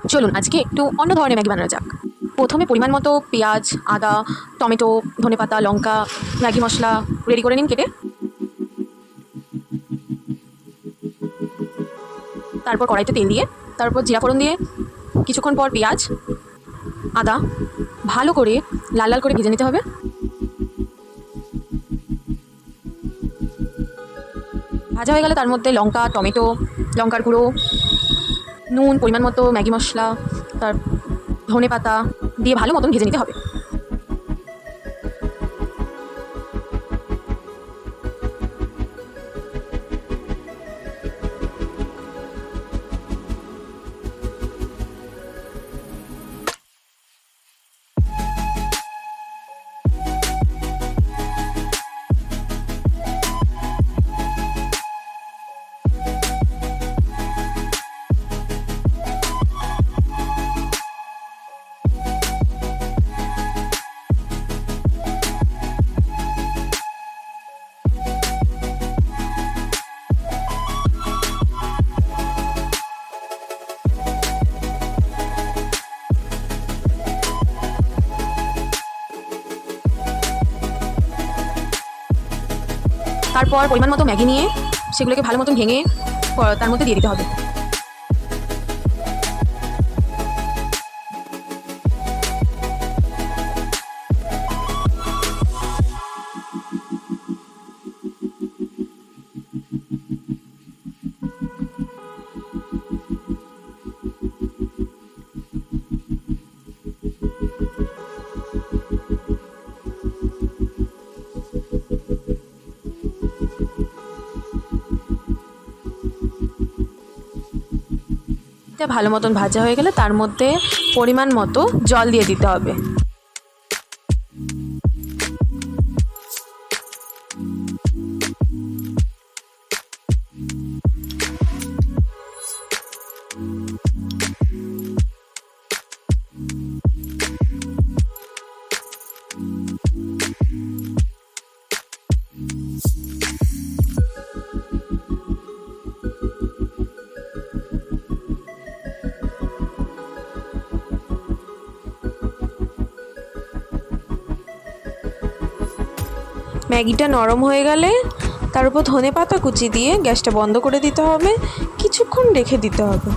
চলুন আজকে একটু অন্য ধরনের ম্যাগি বানানো যাক। প্রথমে পরিমাণ মতো পেঁয়াজ, আদা, টমেটো, ধনেপাতা, লঙ্কা, ম্যাগি মশলা রেডি করে নিন কেটে। তারপর কড়াইতে তেল দিয়ে, তারপর জিরা ফোড়ন দিয়ে কিছুক্ষণ পর পেঁয়াজ, আদা ভালো করে লাল লাল করে ভেজে নিতে হবে। ভাজা হয়ে গেলে তার মধ্যে লঙ্কা, টমেটো, লঙ্কার গুঁড়ো, নুন, পরিমাণ মতো ম্যাগি মশলা, তার ধনেপাতা দিয়ে ভালো মতন ভেজে নিতে হবে। তারপর পরিমাণ মতো ম্যাগি নিয়ে সেগুলোকে ভালো মতন ভেঙে তার মধ্যে দিয়ে দিতে হবে। এটা ভালো মতন ভাজা হয়ে গেলে তার মধ্যে পরিমাণ মতো জল দিয়ে দিতে হবে। ম্যাগিটা নরম হয়ে গেলে তার উপর ধনেপাতা কুচি দিয়ে গ্যাসটা বন্ধ করে দিতে হবে, কিছুক্ষণ রেখে দিতে হবে।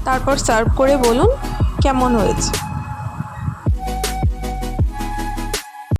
তারপর সার্ভ করে বলুন কেমন হয়েছে।